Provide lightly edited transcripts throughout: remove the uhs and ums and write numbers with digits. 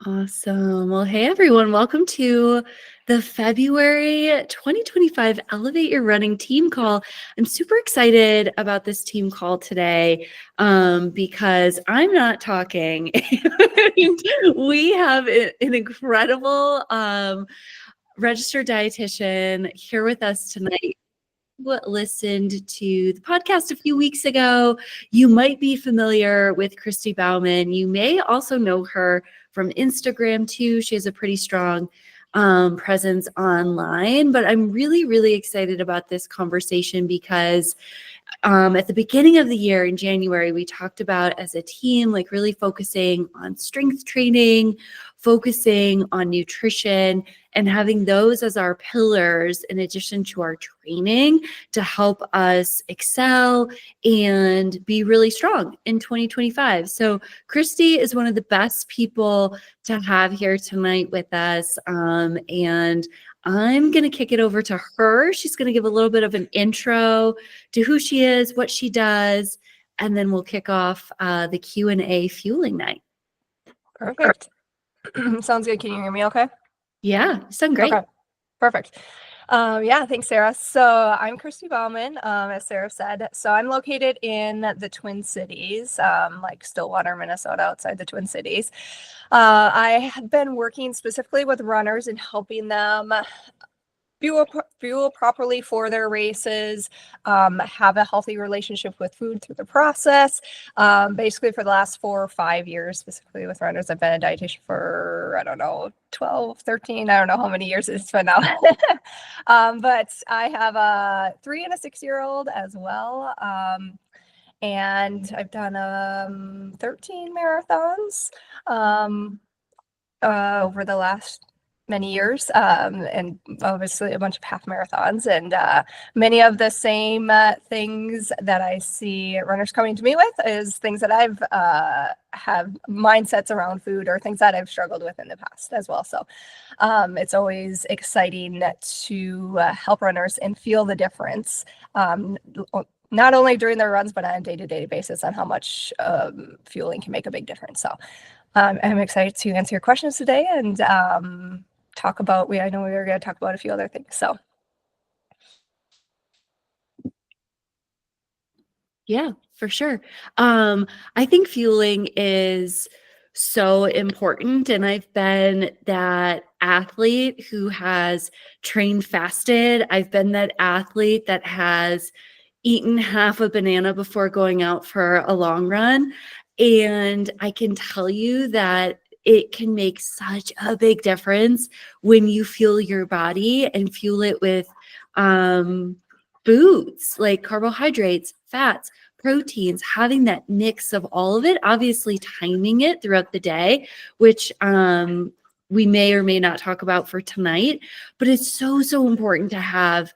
Awesome. Well, hey everyone, welcome to the February 2025 Elevate Your Running team call. I'm super excited about this team call today because I'm not talking. We have an incredible registered dietitian here with us tonight. Listened to the podcast a few weeks ago, you might be familiar with Kristy Baumann. You may also know her from Instagram too. She has a pretty strong presence online, but I'm really, really excited about this conversation because at the beginning of the year in January, we talked about as a team, like really focusing on strength training, focusing on nutrition, and having those as our pillars in addition to our training to help us excel and be really strong in 2025. So Kristy is one of the best people to have here tonight with us. And I'm going to kick it over to her. She's going to give a little bit of an intro to who she is, what she does, and then we'll kick off the Q&A fueling night. Perfect. Sounds good. Can you hear me okay? Yeah, sound great. Okay, perfect. Yeah, thanks, Sarah. So I'm Kristy Baumann, as Sarah said. So I'm located in the Twin Cities, like Stillwater, Minnesota, outside the Twin Cities. I have been working specifically with runners and helping them fuel properly for their races, have a healthy relationship with food through the process. Basically for the last 4 or 5 years, specifically with runners, I've been a dietitian for, 12, 13, I don't know how many years it's been now. But I have a 3 and a 6-year-old as well. And I've done 13 marathons over the last many years, and obviously a bunch of half marathons, and many of the same things that I see runners coming to me with is things that I've have mindsets around food or things that I've struggled with in the past as well. So it's always exciting to help runners and feel the difference, not only during their runs, but on a day-to-day basis on how much fueling can make a big difference. So I'm excited to answer your questions today and talk about, I know we were going to talk about a few other things. So. Yeah, for sure. I think fueling is so important. And I've been that athlete who has trained fasted. I've been that athlete that has eaten half a banana before going out for a long run. And I can tell you that it can make such a big difference when you fuel your body and fuel it with foods like carbohydrates, fats, proteins, having that mix of all of it, obviously timing it throughout the day, which we may or may not talk about for tonight, but it's so, so important to have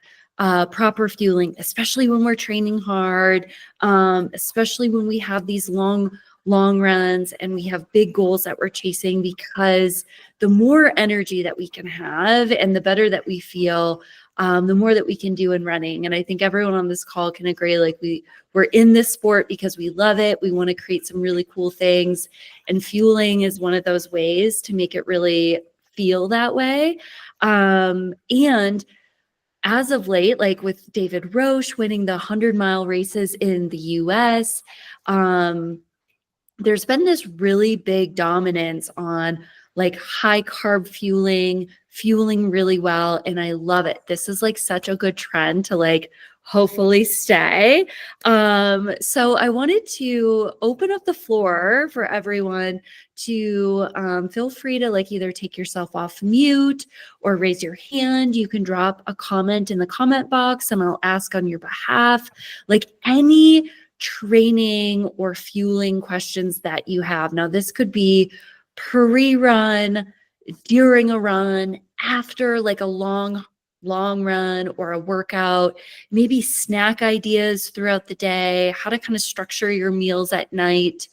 proper fueling, especially when we're training hard, especially when we have these long runs and we have big goals that we're chasing, because the more energy that we can have and the better that we feel, the more that we can do in running. And I think everyone on this call can agree, like we're in this sport because we love it. We want to create some really cool things, and fueling is one of those ways to make it really feel that way. And as of late, like with David Roche winning the 100-mile races in the US, there's been this really big dominance on like high carb fueling really well. And I love it. This is like such a good trend to like hopefully stay. So I wanted to open up the floor for everyone to feel free to like either take yourself off mute or raise your hand. You can drop a comment in the comment box and I'll ask on your behalf, like any training or fueling questions that you have. Now, this could be pre-run, during a run, after like a long run or a workout, maybe snack ideas throughout the day, how to kind of structure your meals at night.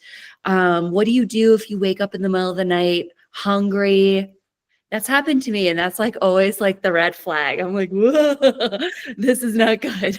What do you do if you wake up in the middle of the night hungry? That's happened to me, and that's like always like the red flag. I'm like, whoa, this is not good.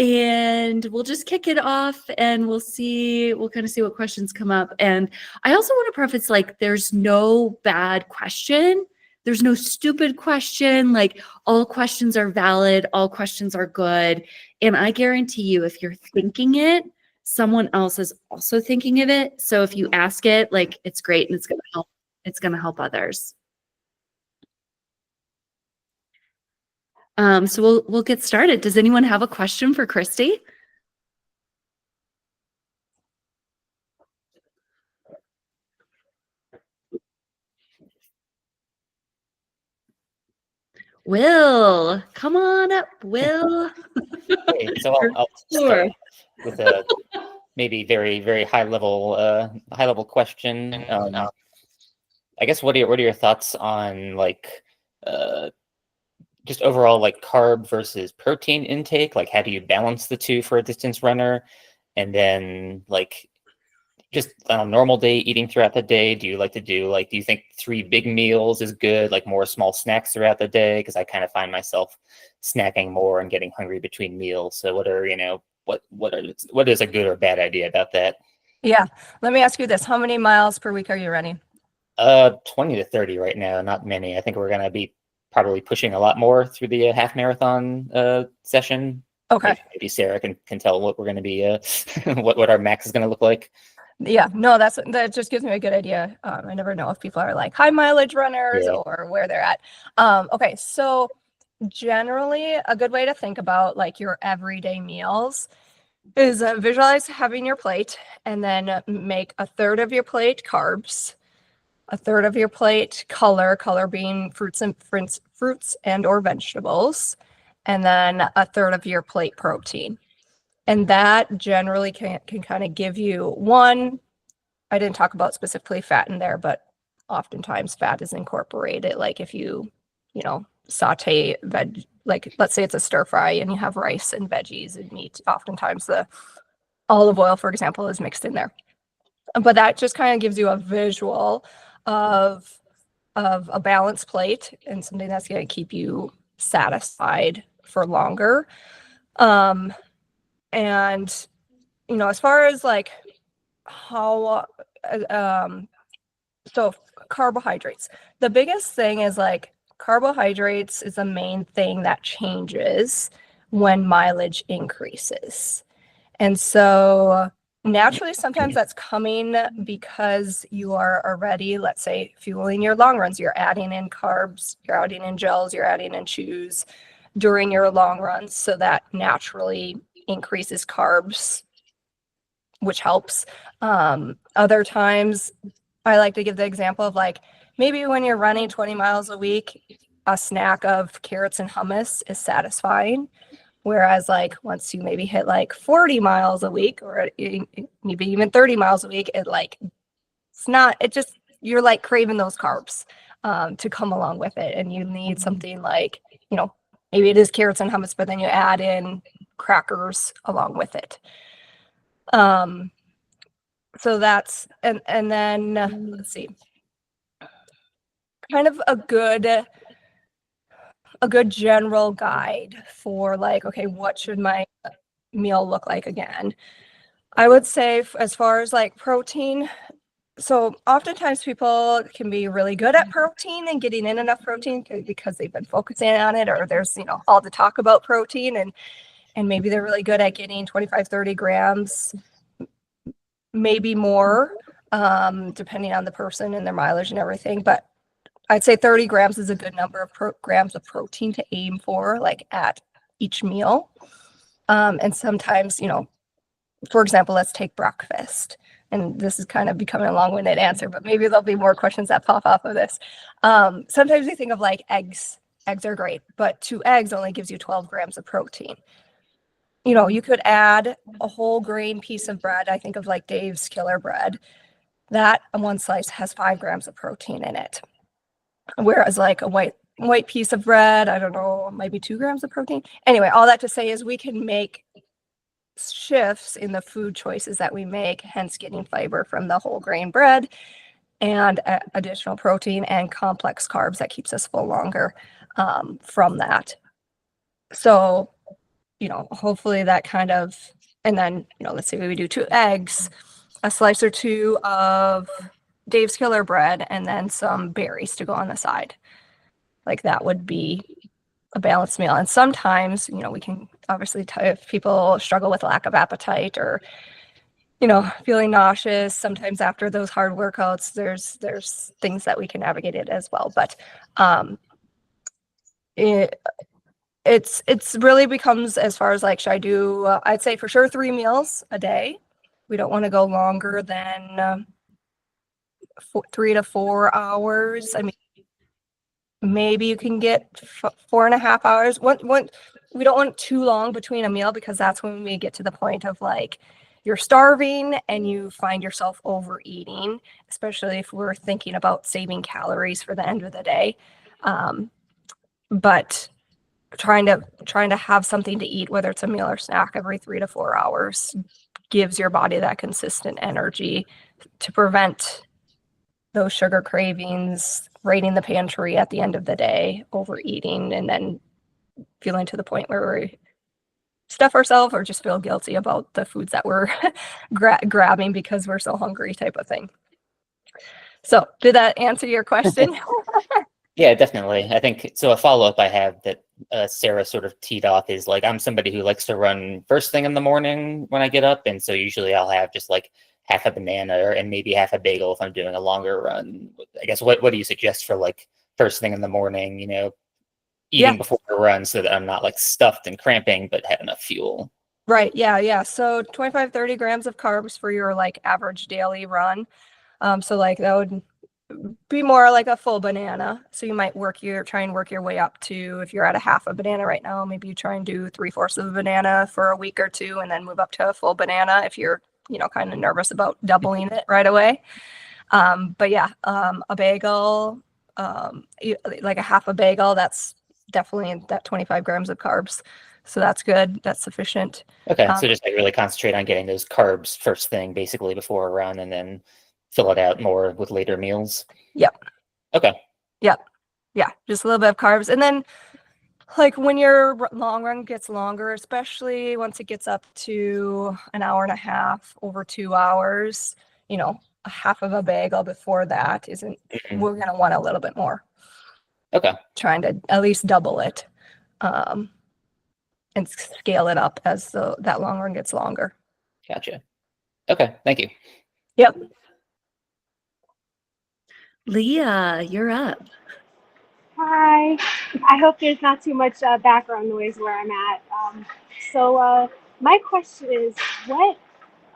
and we'll just kick it off and we'll kind of see what questions come up. And I also want to preface, like, there's no bad question. There's no stupid question. Like, all questions are valid. All questions are good. And I guarantee you, if you're thinking it, someone else is also thinking of it. So if you ask it, like, it's great and it's going to help. It's going to help others. So we'll get started. Does anyone have a question for Kristy? Will, come on up, Will. Okay, so I'll start with a maybe very, very high level question. I guess what are your thoughts on, like, just overall, like, carb versus protein intake? Like, how do you balance the two for a distance runner? And then, like, just on a normal day, eating throughout the day, do you like to do, like, do you think 3 big meals is good, like more small snacks throughout the day? Because I kind of find myself snacking more and getting hungry between meals. So what are, what is a good or bad idea about that? Yeah. Let me ask you this. How many miles per week are you running? 20 to 30 right now, not many. I think we're going to be probably pushing a lot more through the half marathon session. Okay. Maybe Sarah can tell what we're going to be, what our max is going to look like. Yeah, no, that just gives me a good idea. I never know if people are like high mileage runners or where they're at. Okay, so generally a good way to think about like your everyday meals is visualize having your plate and then make a third of your plate carbs, a third of your plate color being fruits and or vegetables, and then a third of your plate protein. And that generally can kind of give you one. I didn't talk about specifically fat in there, but oftentimes fat is incorporated. Like if you saute veg, like let's say it's a stir fry and you have rice and veggies and meat, oftentimes the olive oil, for example, is mixed in there. But that just kind of gives you a visual of a balanced plate and something that's going to keep you satisfied for longer. And as far as like how so carbohydrates, the biggest thing is like carbohydrates is the main thing that changes when mileage increases. And so naturally sometimes that's coming because you are already, let's say, fueling your long runs. You're adding in carbs, you're adding in gels, you're adding in chews during your long runs, so that naturally increases carbs, which helps. Other times I like to give the example of like maybe when you're running 20 miles a week, a snack of carrots and hummus is satisfying. Whereas like once you maybe hit like 40 miles a week or maybe even 30 miles a week, you're like craving those carbs to come along with it. And you need something like, maybe it is carrots and hummus, but then you add in crackers along with it. So that's, and then let's see, kind of a good general guide for like, okay, what should my meal look like again? I would say as far as like protein, so oftentimes people can be really good at protein and getting in enough protein because they've been focusing on it, or there's, all the talk about protein and maybe they're really good at getting 25, 30 grams, maybe more, depending on the person and their mileage and everything. But I'd say 30 grams is a good number of grams of protein to aim for, like at each meal. And sometimes, for example, let's take breakfast. And this is kind of becoming a long-winded answer, but maybe there'll be more questions that pop off of this. Sometimes we think of like eggs. Eggs are great, but 2 eggs only gives you 12 grams of protein. You could add a whole grain piece of bread. I think of like Dave's Killer Bread. That one slice has 5 grams of protein in it. Whereas like a white piece of bread, I don't know, maybe 2 grams of protein. Anyway, all that to say is we can make shifts in the food choices that we make, hence getting fiber from the whole grain bread and additional protein and complex carbs that keeps us full longer from that. So hopefully that kind of, and then, let's say we do 2 eggs, a slice or 2 of Dave's Killer Bread, and then some berries to go on the side. Like that would be a balanced meal. And sometimes, we can obviously, if people struggle with lack of appetite or, feeling nauseous, sometimes after those hard workouts, there's things that we can navigate it as well. But it's really becomes as far as like, should I do, I'd say for sure 3 meals a day. We don't want to go longer than 3 to 4 hours. I mean, maybe you can get 4.5 hours. We don't want too long between a meal, because that's when we get to the point of like you're starving and you find yourself overeating, especially if we're thinking about saving calories for the end of the day. But trying to have something to eat, whether it's a meal or snack, every 3 to 4 hours gives your body that consistent energy to prevent those sugar cravings, raiding the pantry at the end of the day, overeating, and then feeling to the point where we stuff ourselves or just feel guilty about the foods that we're grabbing because we're so hungry, type of thing. So did that answer your question? Yeah, definitely. I think so. A follow-up I have that Sarah sort of teed off is like, I'm somebody who likes to run first thing in the morning when I get up. And so usually I'll have just like half a banana and maybe half a bagel if I'm doing a longer run. I guess what do you suggest for like first thing in the morning, eating before a run so that I'm not like stuffed and cramping, but have enough fuel? Right. Yeah. So 25-30 grams of carbs for your like average daily run. So like that would be more like a full banana. So you might try and work your way up to, if you're at a half a banana right now, maybe you try and do 3/4 of a banana for a week or 2 and then move up to a full banana if you're, kind of nervous about doubling it right away. But yeah, a bagel, like a half a bagel, that's definitely that 25 grams of carbs. So that's good. That's sufficient. Okay. So just like really concentrate on getting those carbs first thing, basically before a run, and then fill it out more with later meals. Yep. Okay. Yep. Yeah. Just a little bit of carbs. And then like when your long run gets longer, especially once it gets up to an hour and a half, over 2 hours, a half of a bagel before that isn't, we're going to want a little bit more. Okay. Trying to at least double it and scale it up as that long run gets longer. Gotcha. Okay. Thank you. Yep. Leah, you're up. Hi. I hope there's not too much background noise where I'm at. So my question is, what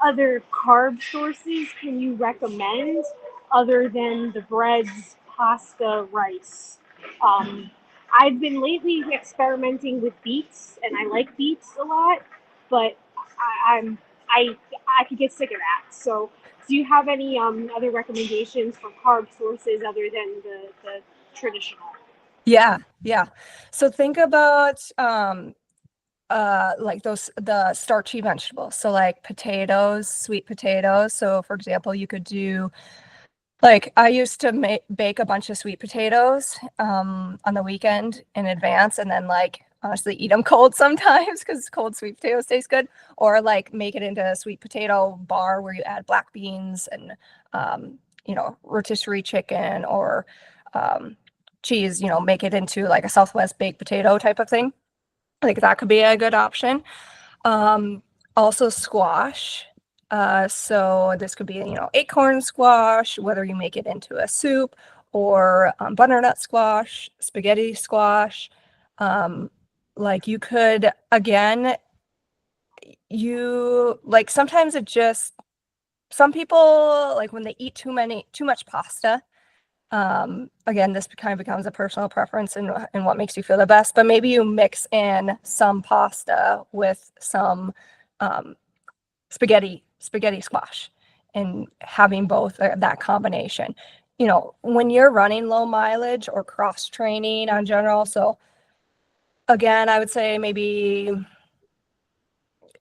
other carb sources can you recommend other than the breads, pasta, rice? I've been lately experimenting with beets, and I like beets a lot, but I could get sick of that. So do you have any other recommendations for carb sources other than the traditional? Yeah. So think about like the starchy vegetables. So like potatoes, sweet potatoes. So for example, you could do, like, I used to bake a bunch of sweet potatoes on the weekend in advance, and then like honestly eat them cold sometimes because cold sweet potatoes taste good, or like make it into a sweet potato bar where you add black beans and rotisserie chicken or cheese, make it into like a Southwest baked potato type of thing. Like that could be a good option. Also squash. So this could be, acorn squash, whether you make it into a soup, or butternut squash, spaghetti squash. Like you could, again, sometimes some people, like when they eat too much pasta, again, this kind of becomes a personal preference and what makes you feel the best, but maybe you mix in some pasta with some spaghetti squash, and having both, that combination. When you're running low mileage or cross training on general, so again, I would say maybe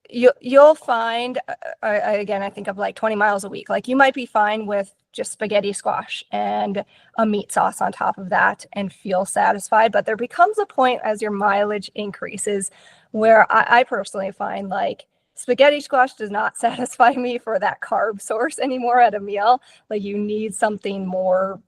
you'll find, I think of like 20 miles a week, like you might be fine with just spaghetti squash and a meat sauce on top of that and feel satisfied. But there becomes a point as your mileage increases where I personally find like spaghetti squash does not satisfy me for that carb source anymore at a meal. Like you need something more,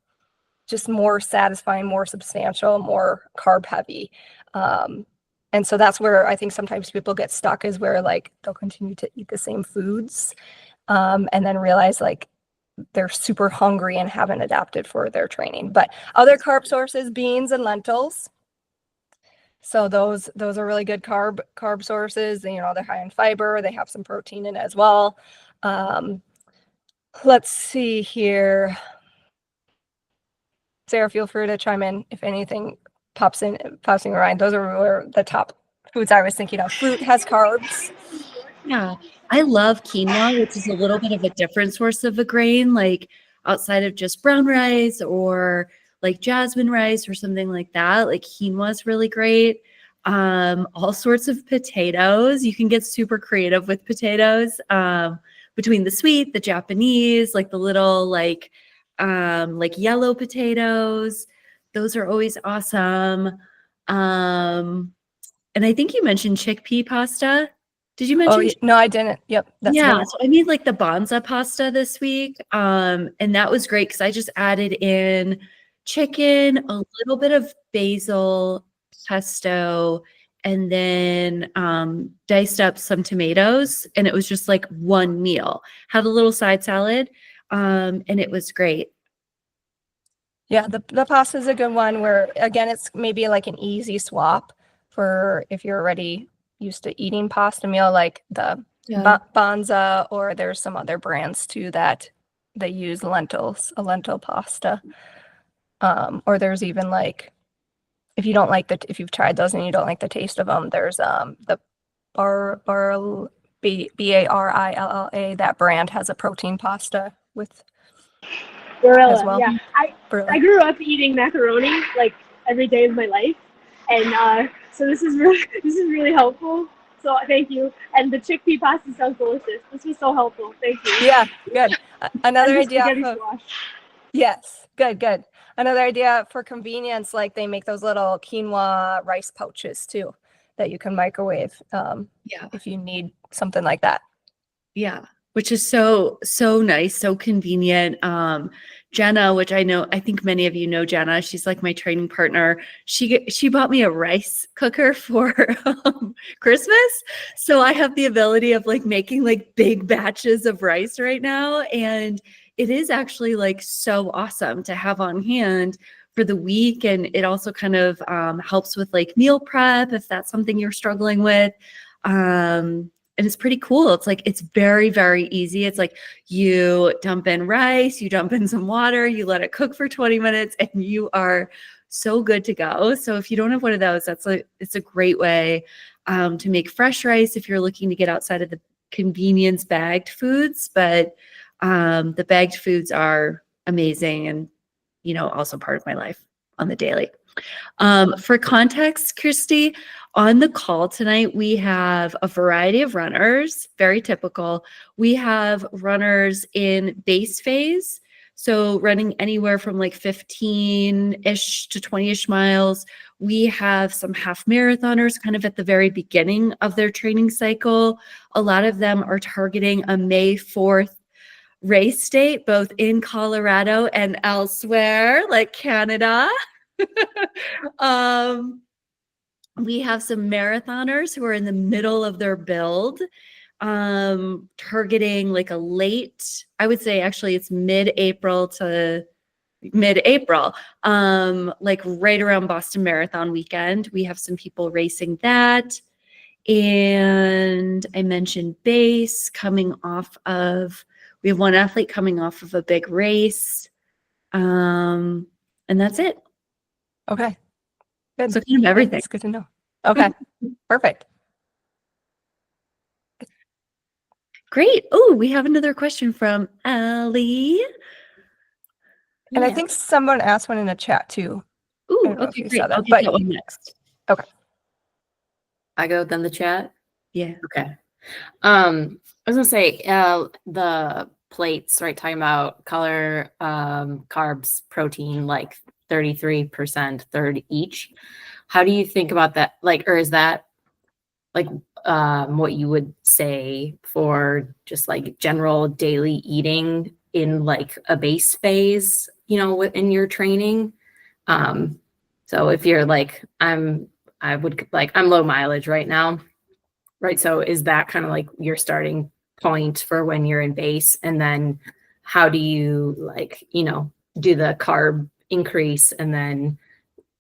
just more satisfying, more substantial, more carb heavy. And so that's where I think sometimes people get stuck, is where like they'll continue to eat the same foods and then realize like they're super hungry and haven't adapted for their training. But other carb sources, beans and lentils. So those are really good carb sources. You know, they're high in fiber. They have some protein in it as well. Let's see here. Sarah, feel free to chime in if anything pops in your mind. Those are the top foods I was thinking of. Fruit has carbs. Yeah, I love quinoa, which is a little bit of a different source of a grain, like outside of just brown rice or like jasmine rice or something like that. Like quinoa is really great. All sorts of potatoes. You can get super creative with potatoes. Between the sweet, the Japanese, like the little like yellow potatoes. Those are always awesome. And I think you mentioned chickpea pasta. Did you mention? No, I didn't. Yep. That's yeah. So I made like the bonza pasta this week. And that was great because I just added in chicken, a little bit of basil, pesto, and then diced up some tomatoes. And it was just like one meal. Had a little side salad. And it was great. Yeah, the pasta is a good one where, again, it's maybe like an easy swap for if you're already used to eating pasta meal, like the Banza, or there's some other brands too that they use lentils, a lentil pasta. Or there's even like, if you've tried those and you don't like the taste of them, there's the Barilla, Barilla, that brand has a protein pasta with Barilla, as well. yeah. I grew up eating macaroni like every day of my life, and so this is really helpful. So thank you. And the chickpea pasta sounds delicious. This was so helpful. Thank you. Yeah, good. Another idea. Yes, good. Another idea for convenience, like they make those little quinoa rice pouches too that you can microwave. If you need something like that. Yeah, which is so nice, so convenient. Jenna, which I think many of you know Jenna, she's like my training partner. She bought me a rice cooker for Christmas. So I have the ability of like making like big batches of rice right now. And it is actually like so awesome to have on hand for the week. And it also kind of helps with like meal prep if that's something you're struggling with. And it's pretty cool. It's like, it's very, very easy. It's like you dump in rice, you dump in some water, you let it cook for 20 minutes and you are so good to go. So if you don't have one of those, it's a great way to make fresh rice if you're looking to get outside of the convenience bagged foods. But the bagged foods are amazing and, also part of my life on the daily. For context, Kristy, on the call tonight, we have a variety of runners, very typical. We have runners in base phase, so running anywhere from like 15-ish to 20-ish miles. We have some half marathoners kind of at the very beginning of their training cycle. A lot of them are targeting a May 4th race date, both in Colorado and elsewhere, like Canada. We have some marathoners who are in the middle of their build, targeting like a late, I would say actually it's mid-April, like right around Boston Marathon weekend. We have some people racing that. And I mentioned base we have one athlete coming off of a big race. And that's it. Okay. Good. So kind of everything. That's good to know. Okay. Perfect. Great. Oh, we have another question from Ellie. And I think someone asked one in the chat too. Ooh, okay, great. I'll get that one next. Okay. I go then the chat? Yeah. Okay. I was gonna say the plates, right? Talking about color, carbs, protein, like 33%, third each. How do you think about that? Like, or is that like what you would say for just like general daily eating in like a base phase, you know, in your training. So if you're like, I'm low mileage right now, right? So is that kind of like your starting point for when you're in base? And then how do you like, you know, do the carb increase, and then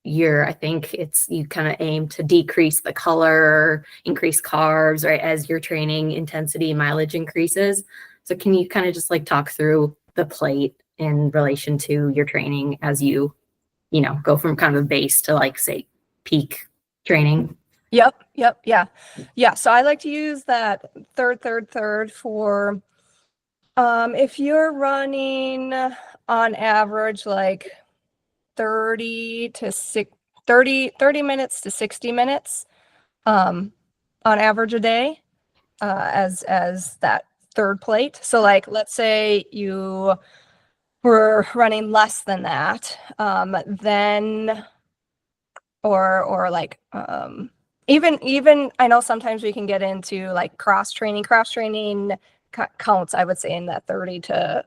I think it's, you kind of aim to decrease the color, increase carbs, right, as your training intensity mileage increases. So can you kind of just like talk through the plate in relation to your training as you know, go from kind of a base to like, say, peak training? Yep. Yeah. So I like to use that third for, if you're running on average, like 30 minutes to 60 minutes, on average a day, as that third plate. So like, let's say you were running less than that, then, or like, even I know sometimes we can get into like cross training counts, I would say, in that 30 to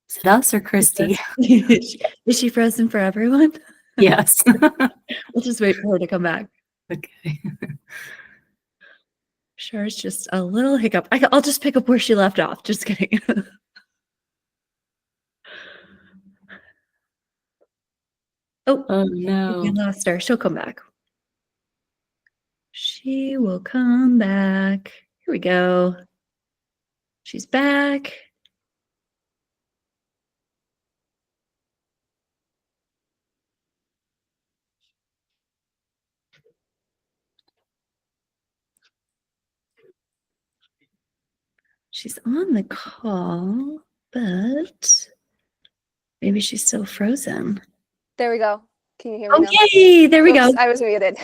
Is it us or Kristy? Is she frozen for everyone? Yes. We'll just wait for her to come back. Okay. Sure, it's just a little hiccup. I'll just pick up where she left off. Just kidding. Oh no. We lost her. She'll come back. She will come back. Here we go. She's back. She's on the call, but maybe she's still frozen. There we go. Can you hear me now? Yay! There we Oops, go. I was muted.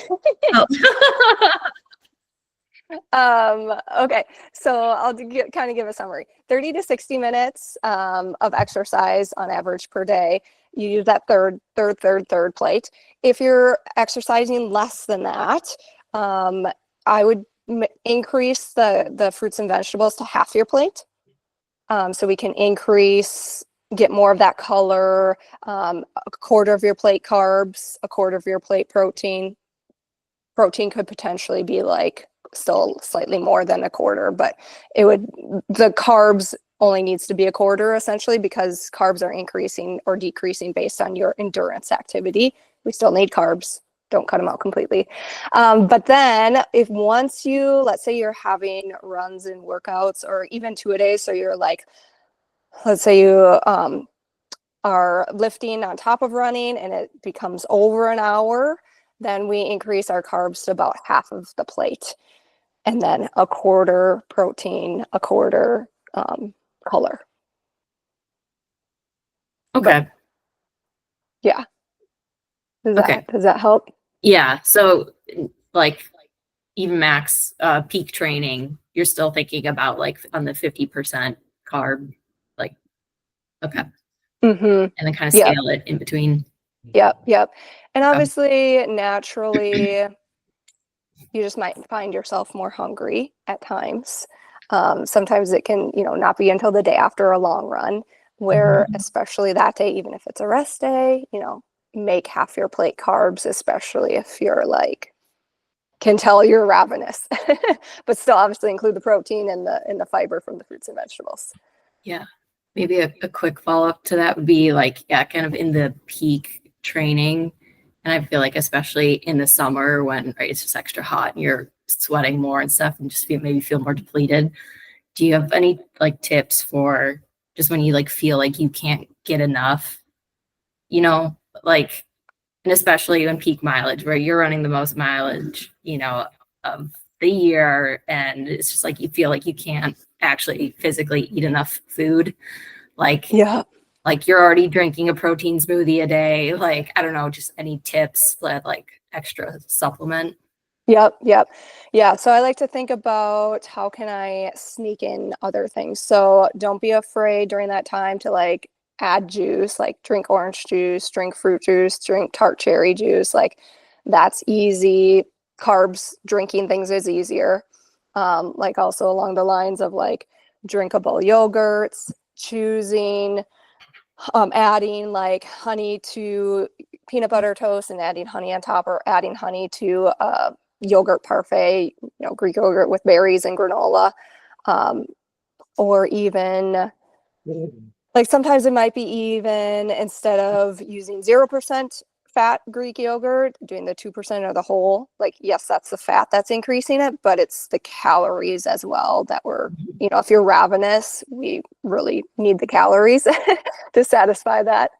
Okay, so I'll kind of give a summary. 30 to 60 minutes of exercise on average per day. You use that third plate. If you're exercising less than that, I would increase the fruits and vegetables to half your plate. So we can get more of that color, a quarter of your plate carbs, a quarter of your plate protein. Protein could potentially be like still slightly more than a quarter, but the carbs only needs to be a quarter essentially, because carbs are increasing or decreasing based on your endurance activity. We still need carbs. Don't cut them out completely. But then let's say you're having runs and workouts, or even 2-a-days. So you're like, let's say you are lifting on top of running and it becomes over an hour, then we increase our carbs to about half of the plate, and then a quarter protein, a quarter color. Okay. But, yeah. Does that help? Yeah. So like even max peak training, you're still thinking about like on the 50% carb, like, okay. Mm-hmm. And then kind of scale it in between. Yep. And obviously, naturally, you just might find yourself more hungry at times. Sometimes it can, not be until the day after a long run, where especially that day, even if it's a rest day, make half your plate carbs, especially if you're like, can tell you're ravenous, but still obviously include the protein and the fiber from the fruits and vegetables. Yeah. Maybe a quick follow-up to that would be like, kind of in the peak training. And I feel like especially in the summer when it's just extra hot and you're sweating more and stuff and just maybe feel more depleted. Do you have any like tips for just when you like feel like you can't get enough, like, and especially in peak mileage where you're running the most mileage, of the year, and it's just like you feel like you can't actually physically eat enough food, like you're already drinking a protein smoothie a day, like I don't know, just any tips that like extra supplement? Yep. Yeah, so I like to think about how can I sneak in other things. So don't be afraid during that time to like add juice, like drink orange juice, drink fruit juice, drink tart cherry juice. Like that's easy. Carbs, drinking things is easier. Like also along the lines of like drinkable yogurts, choosing, adding like honey to peanut butter toast and adding honey on top, or adding honey to yogurt parfait, Greek yogurt with berries and granola. Or even like sometimes it might be even, instead of using 0% fat Greek yogurt, doing the 2% or the whole. Like, yes, that's the fat that's increasing it, but it's the calories as well that we're, if you're ravenous, we really need the calories to satisfy that.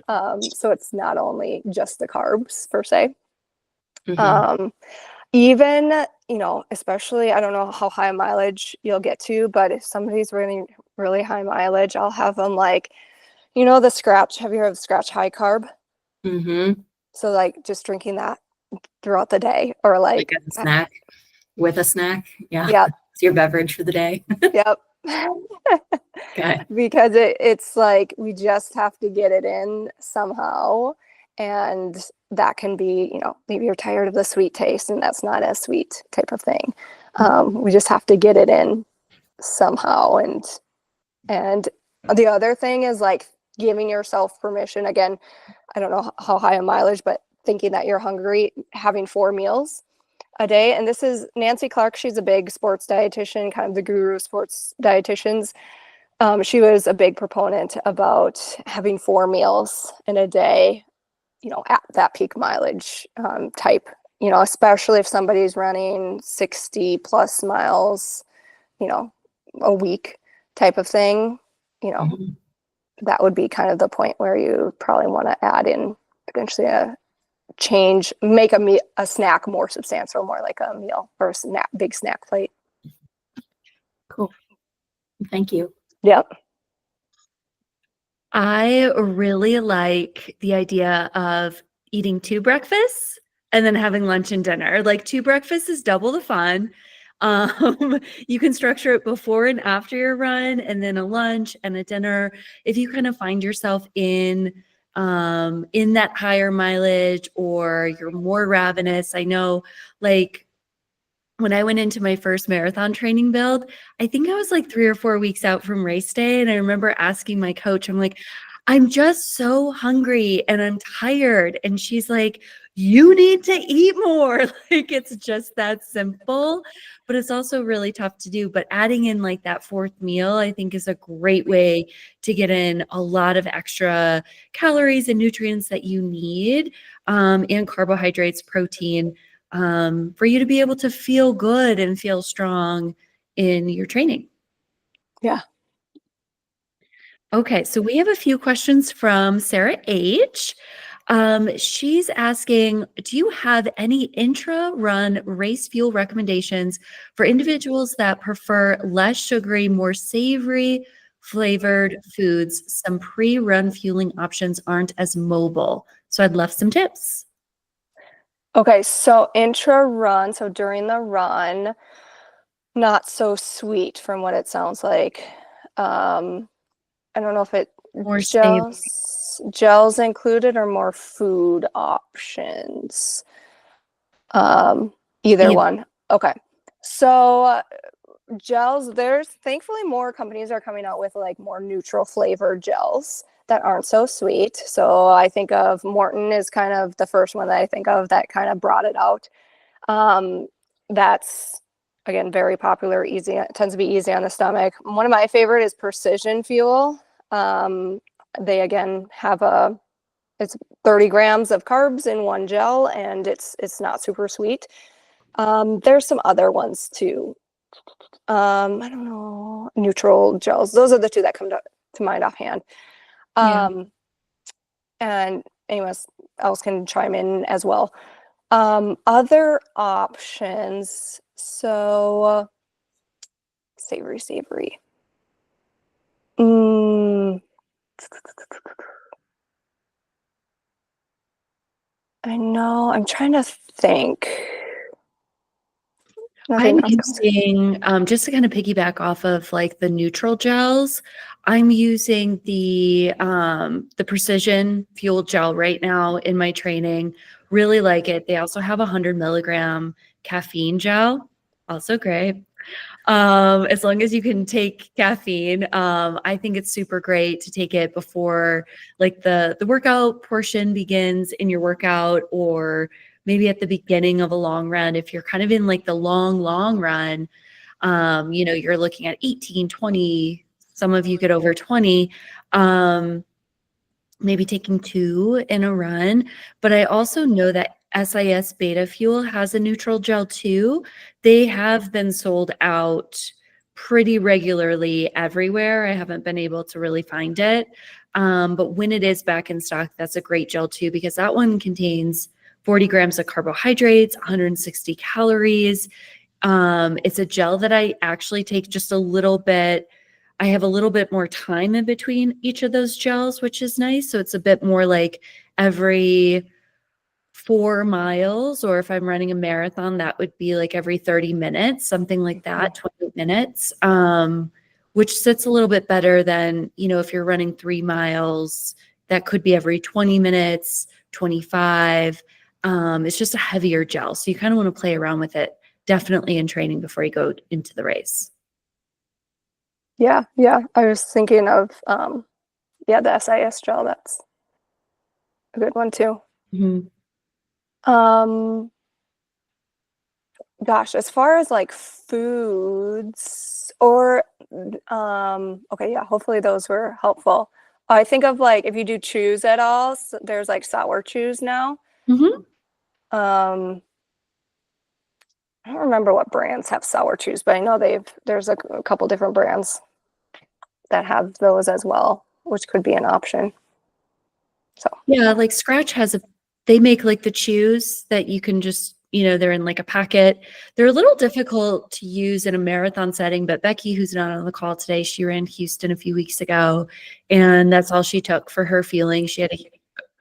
So it's not only just the carbs per se. Even, especially, I don't know how high mileage you'll get to, but if somebody's really, really high mileage, I'll have them like, the scratch. Have you heard of scratch high carb? So like just drinking that throughout the day, or like a snack with a snack. Yeah. Yep. It's your beverage for the day. Yep. Okay. Because it's like we just have to get it in somehow. And that can be, maybe you're tired of the sweet taste and that's not as sweet type of thing. We just have to get it in somehow. And the other thing is like giving yourself permission. Again, I don't know how high a mileage, but thinking that you're hungry, having 4 meals a day. And this is Nancy Clark. She's a big sports dietitian, kind of the guru of sports dietitians. She was a big proponent about having 4 meals in a day, at that peak mileage type, especially if somebody's running 60 plus miles, a week type of thing, that would be kind of the point where you probably want to add in potentially a change, make a snack more substantial, more like a meal or a big snack plate. Cool. Thank you. Yep. I really like the idea of eating 2 breakfasts and then having lunch and dinner. Like 2 breakfasts is double the fun. You can structure it before and after your run, and then a lunch and a dinner. If you kind of find yourself in that higher mileage, or you're more ravenous, I know like when I went into my first marathon training build, I think I was like 3 or 4 weeks out from race day. And I remember asking my coach, I'm like, I'm just so hungry and I'm tired. And she's like, you need to eat more. Like, it's just that simple, but it's also really tough to do. But adding in like that 4th meal, I think is a great way to get in a lot of extra calories and nutrients that you need, and carbohydrates, protein, for you to be able to feel good and feel strong in your training. Yeah. Okay, so we have a few questions from Sarah H. She's asking, do you have any intra-run race fuel recommendations for individuals that prefer less sugary, more savory flavored foods? Some pre-run fueling options aren't as mobile. So I'd love some tips. Okay, so intra-run, so during the run, not so sweet from what it sounds like. I don't know if it More gels included or more food options. Either one. Okay. So gels, there's thankfully more companies are coming out with like more neutral flavored gels that aren't so sweet. So I think of Morton is kind of the first one that I think of that kind of brought it out. That's again very popular, easy. It tends to be easy on the stomach. One of my favorite is Precision Fuel. They again have it's 30 grams of carbs in one gel, and it's not super sweet. There's some other ones too. I don't know, neutral gels. Those are the 2 that come to mind offhand. And anyone else can chime in as well. Other options. So savory. I know, I'm trying to think. Nothing I'm else comes. using, just to kind of piggyback off of like the neutral gels, I'm using the Precision Fuel Gel right now in my training. Really like it. They also have 100 milligram caffeine gel, also great. As long as you can take caffeine, I think it's super great to take it before like the workout portion begins in your workout, or maybe at the beginning of a long run. If you're kind of in like the long run, you're looking at 18, 20, some of you get over 20. Maybe taking 2 in a run. But I also know that SIS Beta Fuel has a neutral gel too. They have been sold out pretty regularly everywhere. I haven't been able to really find it. But when it is back in stock, that's a great gel too, because that one contains 40 grams of carbohydrates, 160 calories. It's a gel that I actually take just a little bit. I have a little bit more time in between each of those gels, which is nice. So it's a bit more like every 4 miles, or if I'm running a marathon, that would be like every 30 minutes, something like that, 20 minutes, which sits a little bit better than, if you're running 3 miles, that could be every 20 minutes, 25. It's just a heavier gel. So you kind of want to play around with it, definitely in training before you go into the race. Yeah. I was thinking of the SIS gel. That's a good one too. Mm-hmm. Gosh, as far as like foods or okay, yeah, hopefully those were helpful. I think of like if you do chews at all, there's like sour chews now. Mm-hmm. I don't remember what brands have sour chews, but I know there's a couple different brands that have those as well, which could be an option. So yeah, like Scratch they make like the chews that you can just, they're in like a packet. They're a little difficult to use in a marathon setting, but Becky, who's not on the call today, she ran Houston a few weeks ago, and that's all she took for her feeling. She had a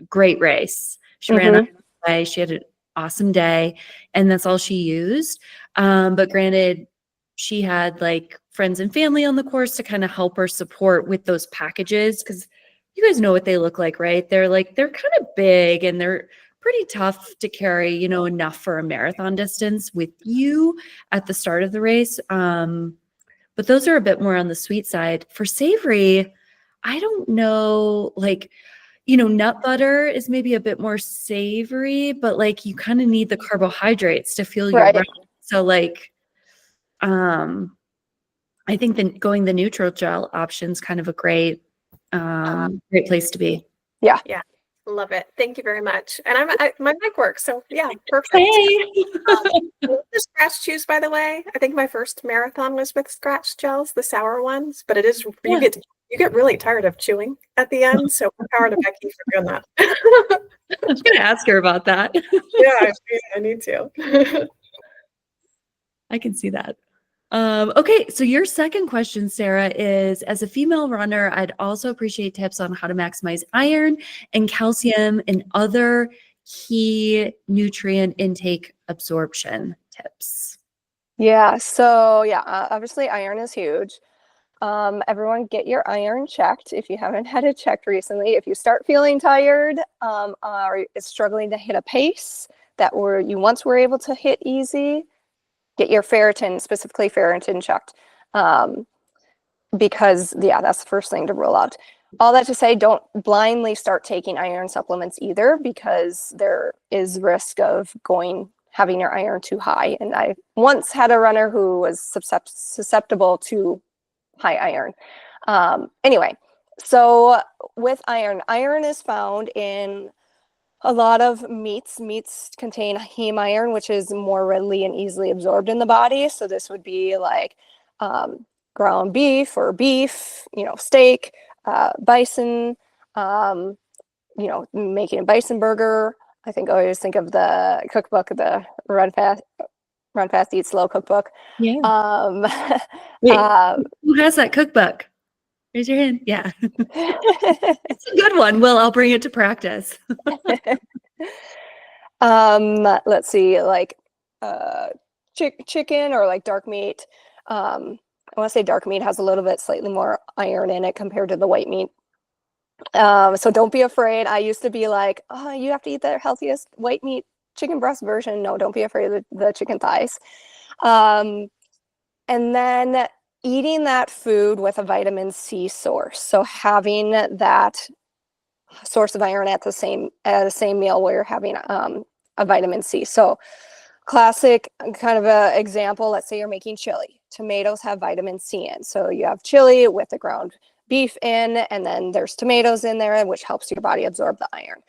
great race. She ran on the way. She had an awesome day, and that's all she used. But granted, she had like friends and family on the course to kind of help her support with those packages, because you guys know what they look like, right? They're kind of big and they're pretty tough to carry, enough for a marathon distance with you at the start of the race. But those are a bit more on the sweet side. For savory, I don't know, like, nut butter is maybe a bit more savory, but like you kind of need the carbohydrates to fuel your run. So like, I think going the neutral gel option's kind of a great place to be. Yeah. Love it. Thank you very much. And my mic works, so yeah, perfect. Hey. The Scratch chews, by the way, I think my first marathon was with Scratch gels, the sour ones. But it is you get really tired of chewing at the end. So power to Becky for doing that. I was gonna ask her about that. Yeah, I need to. I can see that. Okay, so your second question, Sarah, is as a female runner, I'd also appreciate tips on how to maximize iron and calcium and other key nutrient intake absorption tips. Yeah, so obviously iron is huge. Everyone get your iron checked if you haven't had it checked recently. If you start feeling tired or is struggling to hit a pace that you once were able to hit easy, get your ferritin, specifically ferritin, checked, because that's the first thing to rule out. All that to say, don't blindly start taking iron supplements either, because there is risk of having your iron too high. And I once had a runner who was susceptible to high iron. Anyway, so with iron is found in a lot of meats. Meats contain heme iron, which is more readily and easily absorbed in the body. So this would be like ground beef or beef, steak, bison, making a bison burger. I always think of the cookbook, the Run Fast, Eat Slow cookbook. Yeah. Wait, who has that cookbook? Raise your hand. Yeah. It's a good one. Well, I'll bring it to practice. Let's see, like chicken or like dark meat. I want to say dark meat has a little bit slightly more iron in it compared to the white meat. So don't be afraid. I used to be like, oh, you have to eat the healthiest white meat chicken breast version. No, don't be afraid of the chicken thighs. And then eating that food with a vitamin C source. So having that source of iron at the same meal where you're having a vitamin C. So classic kind of a example, let's say you're making chili. Tomatoes have vitamin C in. So you have chili with the ground beef in, and then there's tomatoes in there, which helps your body absorb the iron.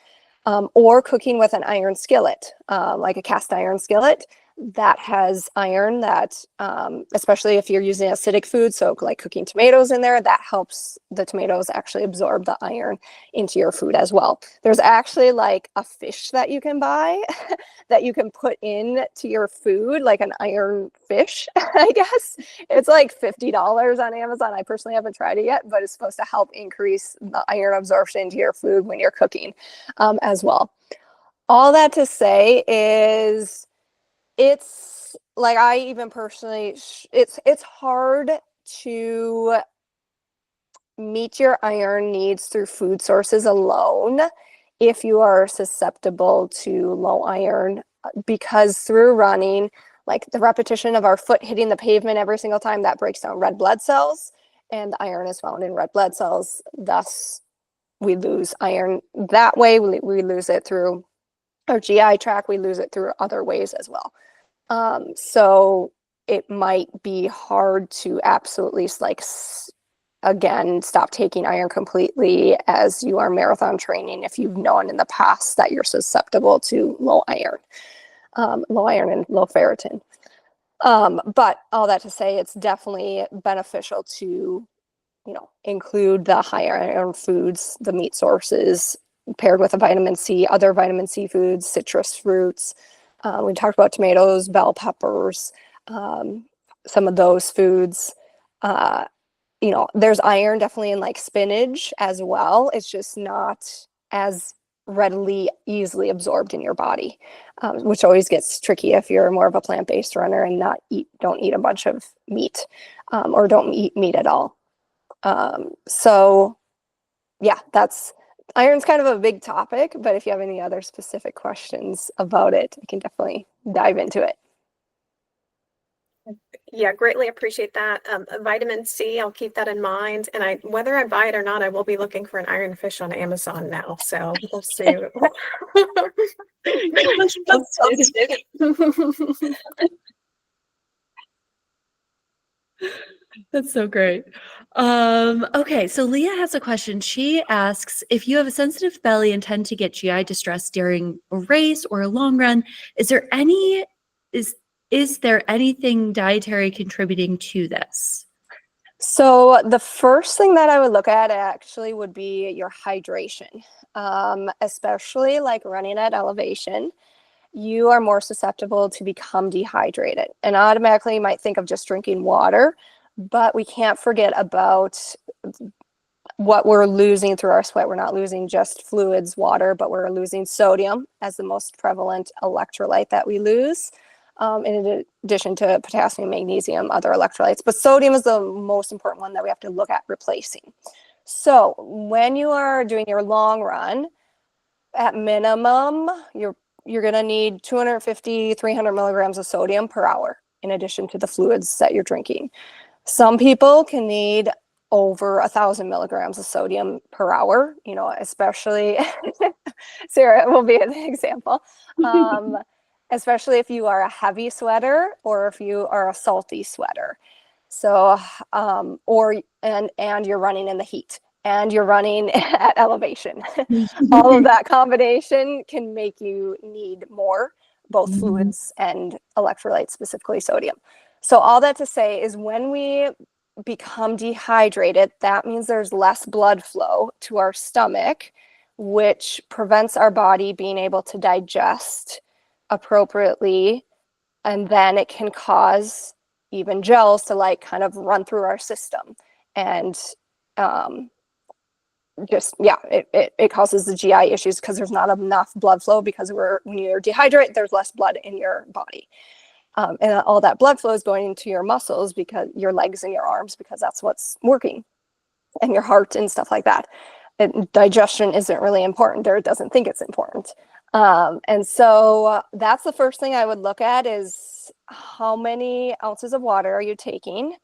Or cooking with an iron skillet, like a cast iron skillet that has iron that, especially if you're using acidic food, so like cooking tomatoes in there, that helps the tomatoes actually absorb the iron into your food as well. There's actually like a fish that you can buy that you can put in to your food, like an iron fish, I guess. It's like $50 on Amazon. I personally haven't tried it yet, but it's supposed to help increase the iron absorption into your food when you're cooking as well. All that to say is, it's like, I even personally, it's hard to meet your iron needs through food sources alone if you are susceptible to low iron, because through running, like the repetition of our foot hitting the pavement every single time, that breaks down red blood cells, and the iron is found in red blood cells. Thus, we lose iron that way. We lose it through our GI tract. We lose it through other ways as well. So it might be hard to absolutely again, stop taking iron completely as you are marathon training if you've known in the past that you're susceptible to low iron and low ferritin. But all that to say, it's definitely beneficial to, include the higher iron foods, the meat sources, paired with a vitamin C, other vitamin C foods, citrus fruits. We talked about tomatoes, bell peppers, some of those foods. There's iron definitely in like spinach as well. It's just not as readily, easily absorbed in your body, which always gets tricky if you're more of a plant-based runner and don't eat a bunch of meat, or don't eat meat at all. So yeah, iron's kind of a big topic, but if you have any other specific questions about it, I can definitely dive into it. Yeah, greatly appreciate that. Vitamin C, I'll keep that in mind. And whether I buy it or not, I will be looking for an iron fish on Amazon now. So we'll see. That's so great. Okay, so Leah has a question. She asks, if you have a sensitive belly and tend to get GI distress during a race or a long run, is there anything dietary contributing to this? So the first thing that I would look at actually would be your hydration, especially like running at elevation. You are more susceptible to become dehydrated, and automatically you might think of just drinking water, but we can't forget about what we're losing through our sweat. We're not losing just fluids, water, but we're losing sodium as the most prevalent electrolyte that we lose, in addition to potassium, magnesium, other electrolytes. But sodium is the most important one that we have to look at replacing. So when you are doing your long run, at minimum, you're going to need 250, 300 milligrams of sodium per hour, in addition to the fluids that you're drinking. Some people can need over 1,000 milligrams of sodium per hour, especially Sarah will be an example, especially if you are a heavy sweater or if you are a salty sweater. So, and you're running in the heat and you're running at elevation. All of that combination can make you need more, both fluids and electrolytes, specifically sodium. So all that to say is, when we become dehydrated, that means there's less blood flow to our stomach, which prevents our body being able to digest appropriately. And then it can cause even gels to kind of run through our system. And it causes the GI issues because there's not enough blood flow, because when you're dehydrated, there's less blood in your body. And all that blood flow is going into your muscles, because your legs and your arms, because that's what's working, and your heart and stuff like that. Digestion isn't really important, or it doesn't think it's important. And so that's the first thing I would look at, is how many ounces of water are you taking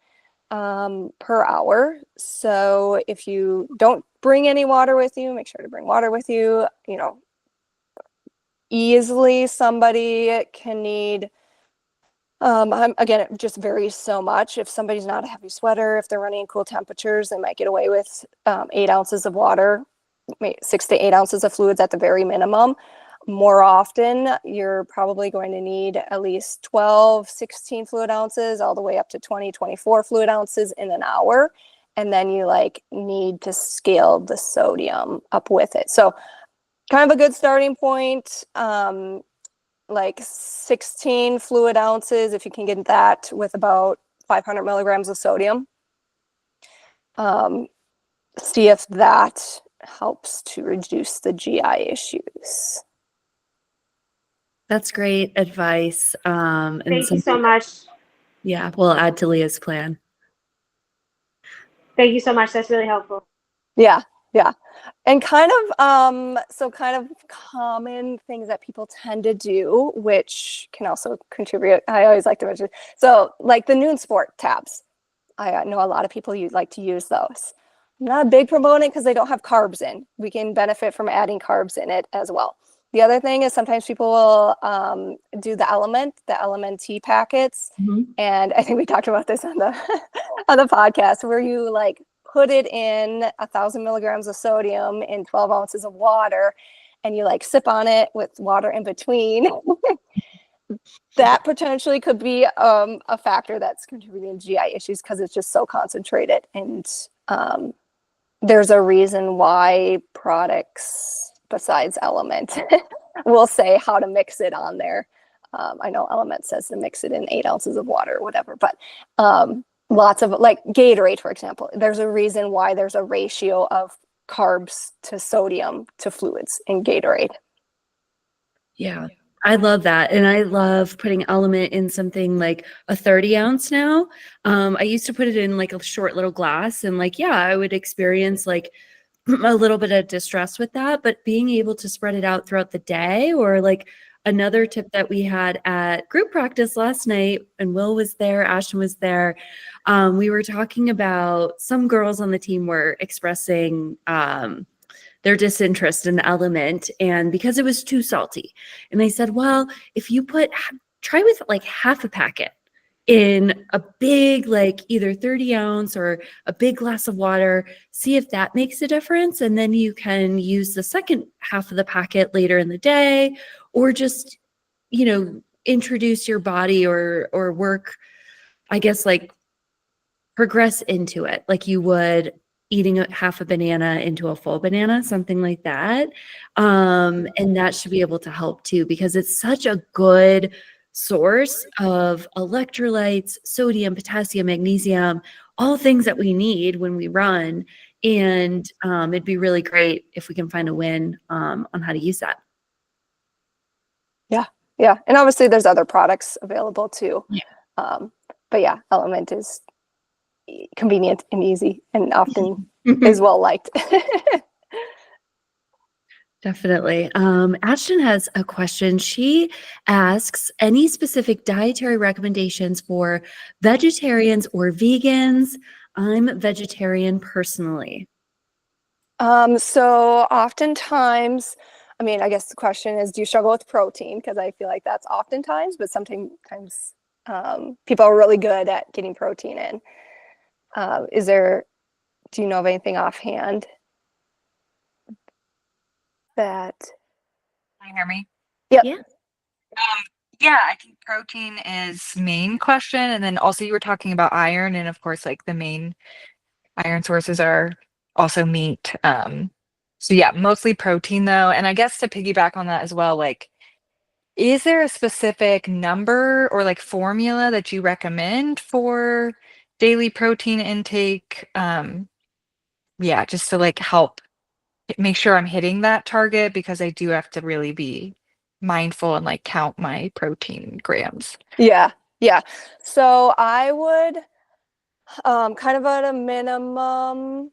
per hour. So if you don't bring any water with you, make sure to bring water with you. Easily somebody can need, again, it just varies so much. If somebody's not a heavy sweater, if they're running in cool temperatures, they might get away with 8 ounces of water, 6 to 8 ounces of fluids at the very minimum. More often, you're probably going to need at least 12, 16 fluid ounces, all the way up to 20, 24 fluid ounces in an hour. And then you need to scale the sodium up with it. So kind of a good starting point, 16 fluid ounces, if you can get that, with about 500 milligrams of sodium. See if that helps to reduce the GI issues. That's great advice. And Thank you so much. Yeah, we'll add to Leah's plan. Thank you so much. That's really helpful. Yeah. And kind of common things that people tend to do, which can also contribute. I always like to mention, so like the Noon Sport tabs. I know a lot of people like to use those. I'm not a big proponent because they don't have carbs in. We can benefit from adding carbs in it as well. The other thing is sometimes people will do the Element tea packets. Mm-hmm. And I think we talked about this on the on the podcast, where you put it in 1,000 milligrams of sodium in 12 ounces of water, and you sip on it with water in between. That potentially could be a factor that's contributing to GI issues, because it's just so concentrated. And there's a reason why products besides Element will say how to mix it on there. I know Element says to mix it in 8 ounces of water or whatever, but lots of, Gatorade, for example, there's a reason why there's a ratio of carbs to sodium to fluids in Gatorade. Yeah, I love that. And I love putting Element in something like a 30 ounce now. I used to put it in a short little glass, and I would experience a little bit of distress with that, but being able to spread it out throughout the day, or another tip that we had at group practice last night, and Will was there, Ashton was there. We were talking about, some girls on the team were expressing their disinterest in Element, and because it was too salty. And they said, well, if you try with half a packet in a big, either 30 ounce or a big glass of water, see if that makes a difference. And then you can use the second half of the packet later in the day, or just, introduce your body or work, I guess, progress into it like you would eating half a banana into a full banana, something like that. And that should be able to help too, because it's such a good source of electrolytes, sodium, potassium, magnesium, all things that we need when we run. And it'd be really great if we can find a win on how to use that. Yeah. And obviously there's other products available too. Yeah. But yeah, Element is convenient and easy, and often is well liked. Definitely. Ashton has a question. She asks, any specific dietary recommendations for vegetarians or vegans? I'm vegetarian personally. So oftentimes, I guess the question is, do you struggle with protein? Because I feel like that's oftentimes, but sometimes people are really good at getting protein in. Do you know of anything offhand that? Can you hear me? Yep. Yeah. Yeah, I think protein is main question. And then also you were talking about iron, and of course, the main iron sources are also meat. So yeah, mostly protein though. And I guess to piggyback on that as well, is there a specific number or formula that you recommend for daily protein intake? Yeah, just to help make sure I'm hitting that target, because I do have to really be mindful and like count my protein grams? Yeah. So I would kind of at a minimum,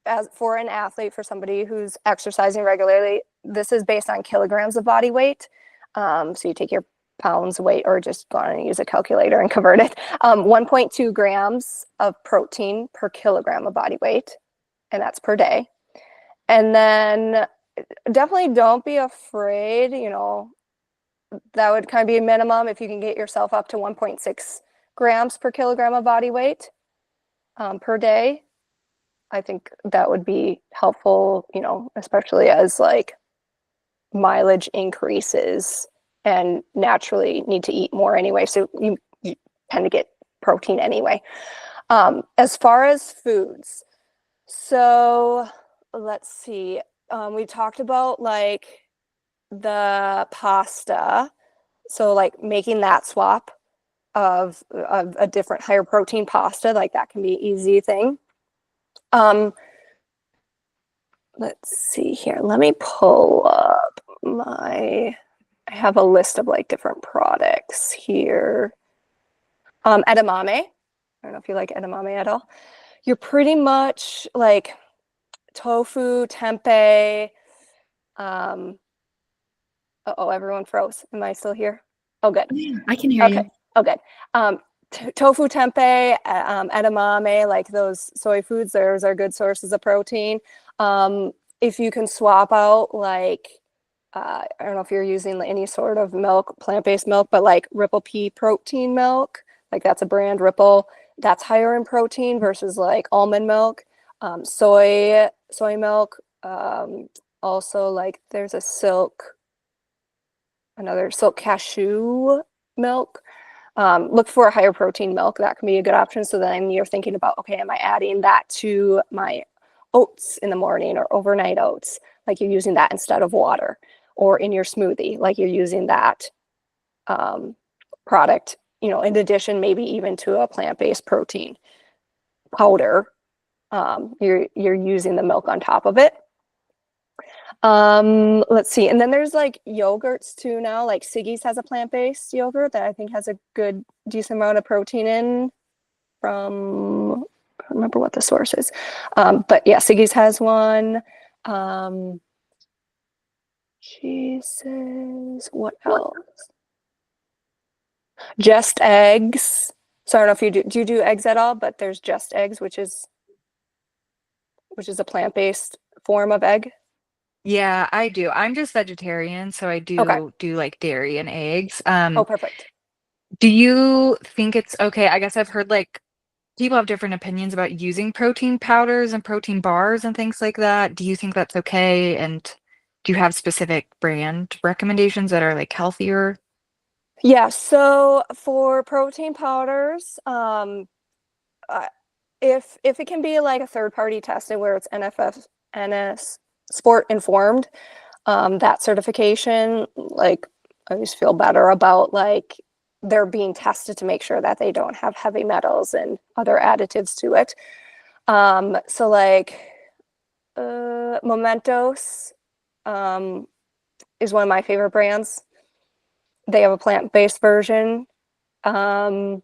as for an athlete, for somebody who's exercising regularly, this is based on kilograms of body weight. So you take your pounds weight, or just go on and use a calculator and convert it. 1.2 grams of protein per kilogram of body weight, and that's per day. And then definitely don't be afraid, that would kind of be a minimum. If you can get yourself up to 1.6 grams per kilogram of body weight per day, I think that would be helpful, especially as like mileage increases and naturally need to eat more anyway. So you tend to get protein anyway. As far as foods, so let's see. We talked about like the pasta. So like making that swap of a different higher protein pasta, like that can be an easy thing. Let's see here. Let me pull up I have a list of like different products here. Edamame. I don't know if you like edamame at all. You're pretty much like tofu, tempeh. Everyone froze. Am I still here? Oh, good. Yeah, I can hear you. Oh, good. Tofu, tempeh, edamame, like those soy foods, those are good sources of protein. If you can swap out like, I don't know if you're using any sort of milk, plant-based milk, but like Ripple Pea protein milk, like that's a brand, Ripple, that's higher in protein versus like almond milk. Soy milk, also like there's another silk cashew milk. Look for a higher protein milk. That can be a good option. So then you're thinking about, okay, am I adding that to my oats in the morning, or overnight oats? Like you're using that instead of water, or in your smoothie, like you're using that product, in addition, maybe even to a plant-based protein powder. You're using the milk on top of it. Let's see. And then there's like yogurts too now. Like Siggy's has a plant-based yogurt that I think has a good, decent amount of protein in from, I don't remember what the source is. But yeah, Siggy's has one. She says, what else? Just Eggs. So I don't know if do you do eggs at all, but there's Just Eggs, which is a plant-based form of egg. Yeah, I do. I'm just vegetarian, so I do like dairy and eggs. Perfect. Do you think it's okay? I guess I've heard like people have different opinions about using protein powders and protein bars and things like that. Do you think that's okay? And do you have specific brand recommendations that are like healthier? Yeah, so for protein powders, if it can be like a third-party tested where it's NS sport informed, that certification, like I just feel better about like they're being tested to make sure that they don't have heavy metals and other additives to it. So like Momentos is one of my favorite brands. They have a plant-based version. I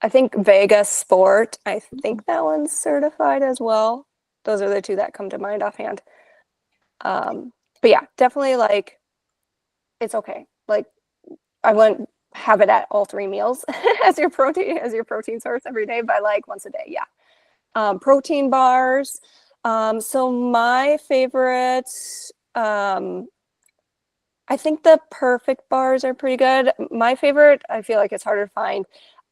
think Vegas Sport, I think that one's certified as well. Those are the two that come to mind offhand. But yeah, definitely like it's okay. Like I wouldn't have it at all 3 meals as your protein source every day, but like once a day, yeah. Protein bars. So my favorite, I think the Perfect bars are pretty good. My favorite, I feel like it's harder to find,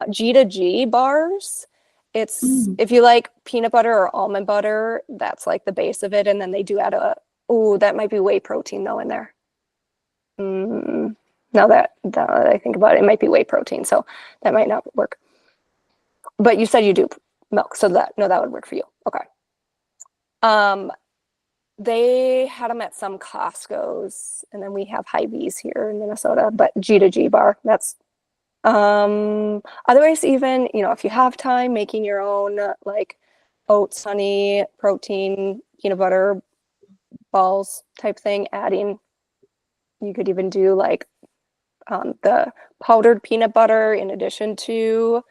G to G bars. It's if you like peanut butter or almond butter, that's like the base of it, and then they do add that might be whey protein though in there. Now that I think about it, it might be whey protein, so that might not work. But you said you do milk, so that would work for you. Okay. They had them at some Costco's, and then we have Hy-Vee's here in Minnesota, but G to G bar, that's otherwise, even if you have time, making your own like oats, honey, protein, peanut butter balls type thing, adding You could even do like the powdered peanut butter in addition to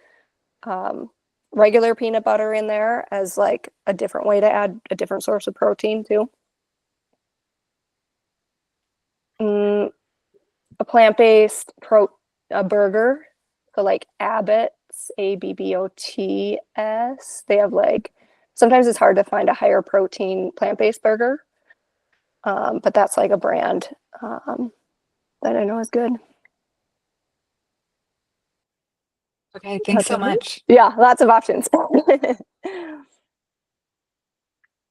regular peanut butter in there as like a different way to add a different source of protein too. A plant-based a burger, so like Abbott's, ABBOTS. They have like, sometimes it's hard to find a higher protein plant-based burger, but that's like a brand that I know is good. Okay, thanks so much. Yeah, lots of options.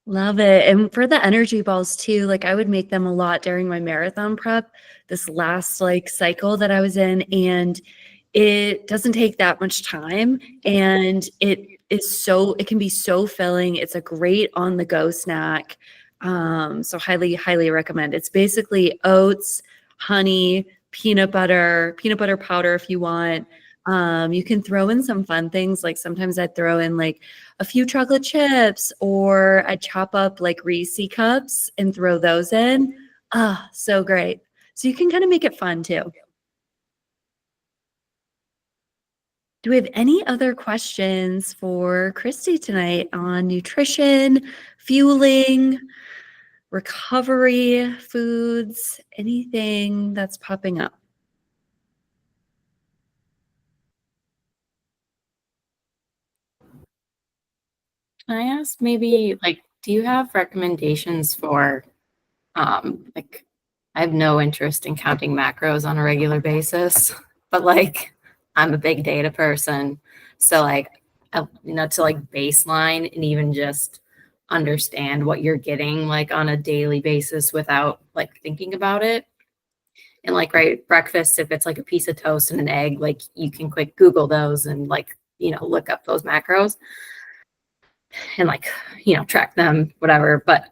Love it. And for the energy balls too, like I would make them a lot during my marathon prep, this last like cycle that I was in. And it doesn't take that much time. And it can be so filling. It's a great on the go snack. So highly, highly recommend. It's basically oats, honey, peanut butter powder if you want. You can throw in some fun things. Like sometimes I'd throw in like a few chocolate chips, or I'd chop up like Reese cups and throw those in. Ah, so great. So you can kind of make it fun too. Do we have any other questions for Kristy tonight on nutrition, fueling, recovery, foods, anything that's popping up? Can I ask maybe like, do you have recommendations for like, I have no interest in counting macros on a regular basis, but like I'm a big data person. So like, to like baseline and even just understand what you're getting like on a daily basis without like thinking about it. And like, right, breakfast, if it's like a piece of toast and an egg, like you can quick Google those and like, look up those macros and like, track them, whatever. But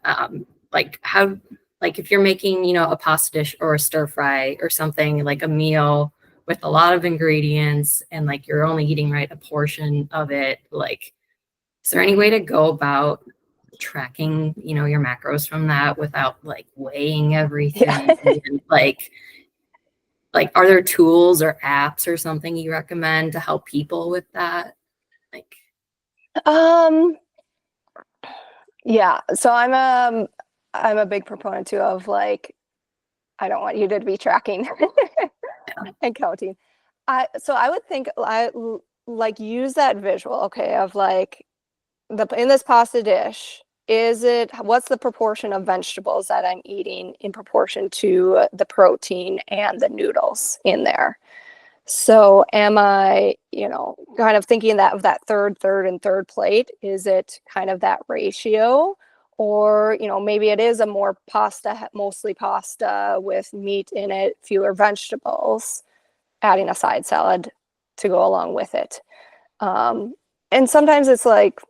like how, like if you're making, a pasta dish or a stir fry or something, like a meal with a lot of ingredients and like you're only eating right a portion of it, like, is there any way to go about tracking, your macros from that without like weighing everything? And, like, are there tools or apps or something you recommend to help people with that? Like, yeah, so I'm a big proponent too of like, I don't want you to be tracking and counting. So I would think like use that visual, okay, of like in this pasta dish, what's the proportion of vegetables that I'm eating in proportion to the protein and the noodles in there? So am I, kind of thinking of that third and third plate? Is it kind of that ratio? Or, maybe it is a more mostly pasta with meat in it, fewer vegetables, adding a side salad to go along with it. And sometimes it's like,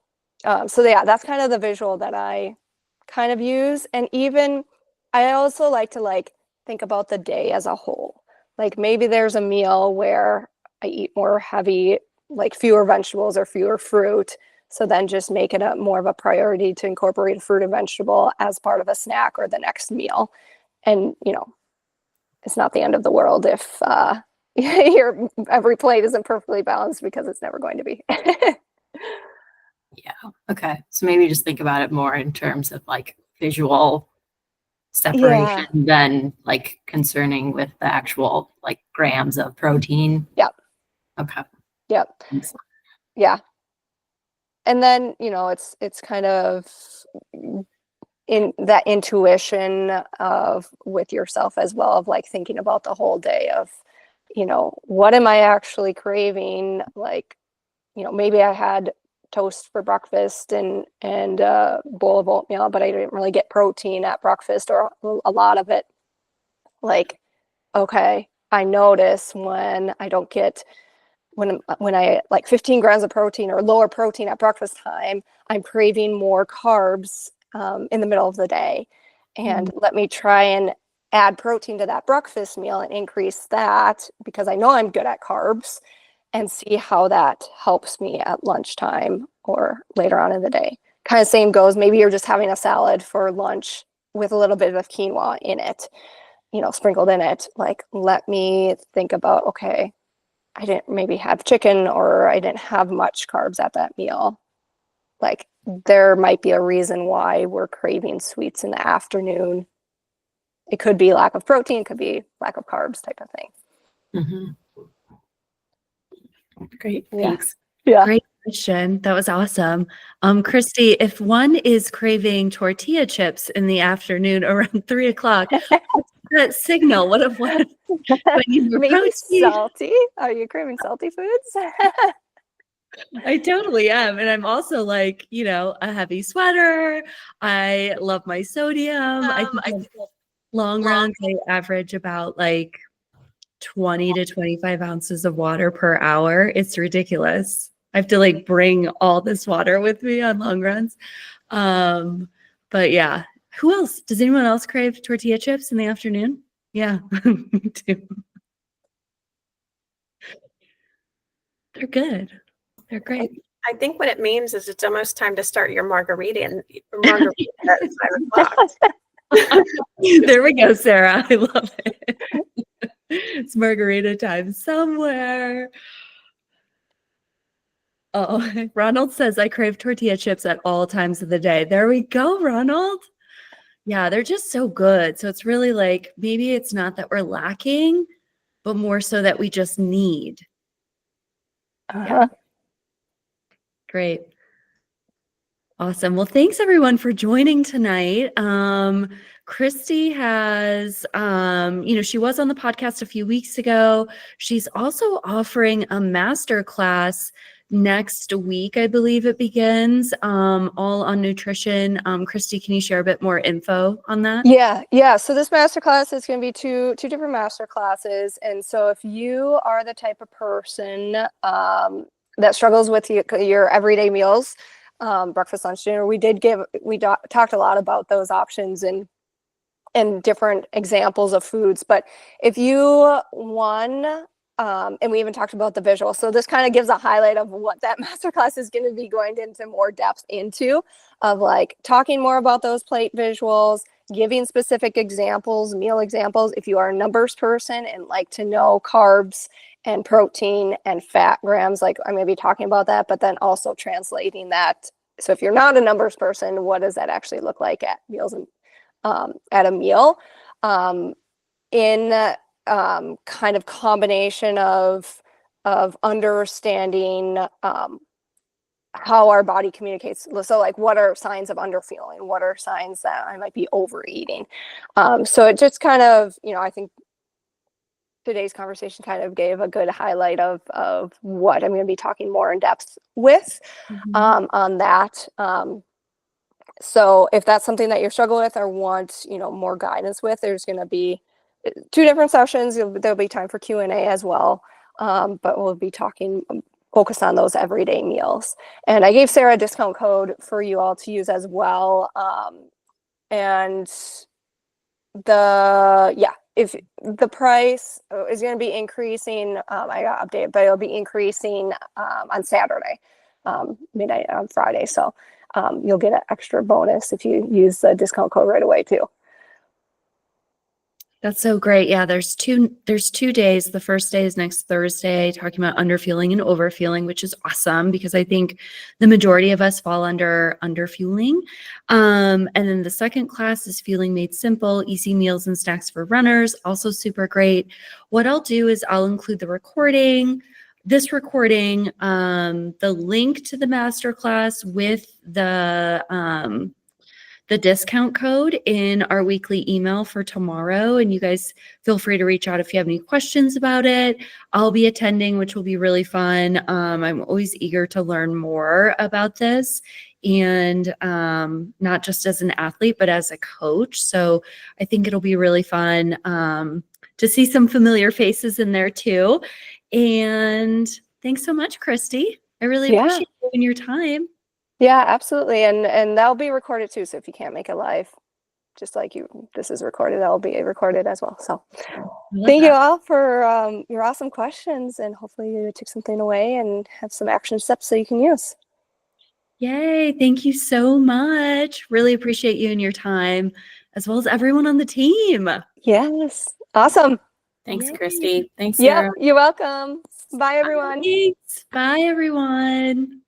so yeah, that's kind of the visual that I kind of use. And even I also like to like think about the day as a whole. Like maybe there's a meal where I eat more heavy, like fewer vegetables or fewer fruit. So then just make it more of a priority to incorporate a fruit and vegetable as part of a snack or the next meal. And, it's not the end of the world if your every plate isn't perfectly balanced, because it's never going to be. yeah. Okay. So maybe just think about it more in terms of like visual separation than like concerning with the actual like grams of protein. Yep. Okay. Yep. Thanks. Yeah. And then, it's kind of in that intuition of with yourself as well, of like thinking about the whole day of, what am I actually craving? Like, maybe I had toast for breakfast and a bowl of oatmeal, but I didn't really get protein at breakfast or a lot of it. Like, okay, I notice when I don't get when I like 15 grams of protein or lower protein at breakfast time, I'm craving more carbs in the middle of the day. And let me try and add protein to that breakfast meal and increase that, because I know I'm good at carbs, and see how that helps me at lunchtime or later on in the day. Kind of same goes, maybe you're just having a salad for lunch with a little bit of quinoa in it. sprinkled in it. Like, let me think about, okay, I didn't maybe have chicken, or I didn't have much carbs at that meal. Like, there might be a reason why we're craving sweets in the afternoon. It could be lack of protein, it could be lack of carbs type of thing. Great, Yeah. thanks. Yeah. Great question. That was awesome. Kristy, if one is craving tortilla chips in the afternoon around 3 o'clock, what's that signal? What if one? Do I need more Maybe protein? salty. Are you craving salty foods? I totally am. And I'm also like, a heavy sweater. I love my sodium. I think on long runs, I average about like 20 to 25 ounces of water per hour. It's ridiculous. I have to like bring all this water with me on long runs. But yeah, who else? Does anyone else crave tortilla chips in the afternoon? Yeah, me too. They're good. They're great. I think what it means is it's almost time to start your margarita at 5 o'clock. There we go, Sarah. I love it. It's margarita time somewhere. Oh, Ronald says, I crave tortilla chips at all times of the day. There we go, Ronald. Yeah, they're just so good. So it's really like, maybe it's not that we're lacking, but more so that we just need. Yeah. Great. Awesome. Well, thanks everyone for joining tonight. Kristy has, she was on the podcast a few weeks ago. She's also offering a master class next week. I believe it begins, all on nutrition. Kristy, can you share a bit more info on that? Yeah. So this masterclass is going to be two different master classes. And so if you are the type of person that struggles with your everyday meals, breakfast, lunch, dinner, we talked a lot about those options and different examples of foods. But if you and we even talked about the visual. So this kind of gives a highlight of what that masterclass is going to be going into more depth into, of like talking more about those plate visuals, giving specific examples, meal examples. If you are a numbers person and like to know carbs and protein and fat grams, like I'm going to be talking about that, but then also translating that. So if you're not a numbers person, what does that actually look like at meals and at a meal? In kind of combination of understanding how our body communicates. So like, what are signs of underfueling? What are signs that I might be overeating? So it just kind of, I think today's conversation kind of gave a good highlight of what I'm going to be talking more in depth with on that. So if that's something that you're struggling with or want, more guidance with, there's going to be 2 different sessions. There'll be time for Q&A as well. But we'll be talking, focus on those everyday meals. And I gave Sarah a discount code for you all to use as well. And if the price is going to be increasing, I got updated, but it'll be increasing on Saturday, midnight on Friday. So you'll get an extra bonus if you use the discount code right away too. That's so great. Yeah, there's two days. The first day is next Thursday, talking about underfueling and overfueling, which is awesome because I think the majority of us fall under underfueling. And then the second class is Fueling Made Simple, Easy Meals and Snacks for Runners, also super great. What I'll do is I'll include the recording, the link to the masterclass with the discount code in our weekly email for tomorrow. And you guys feel free to reach out if you have any questions about it. I'll be attending, which will be really fun. I'm always eager to learn more about this, and not just as an athlete, but as a coach. So I think it'll be really fun to see some familiar faces in there too. And thanks so much, Kristy. I really appreciate you and your time. Yeah, absolutely. And that'll be recorded too. So if you can't make it live, just like this is recorded, that'll be recorded as well. So thank you all for your awesome questions, and hopefully you took something away and have some action steps so you can use. Yay. Thank you so much. Really appreciate you and your time. as well as everyone on the team. Yes. Awesome. Thanks, Yay. Kristy. Thanks, Yep. Sarah. You're welcome. Bye, everyone. Thanks. Bye, everyone.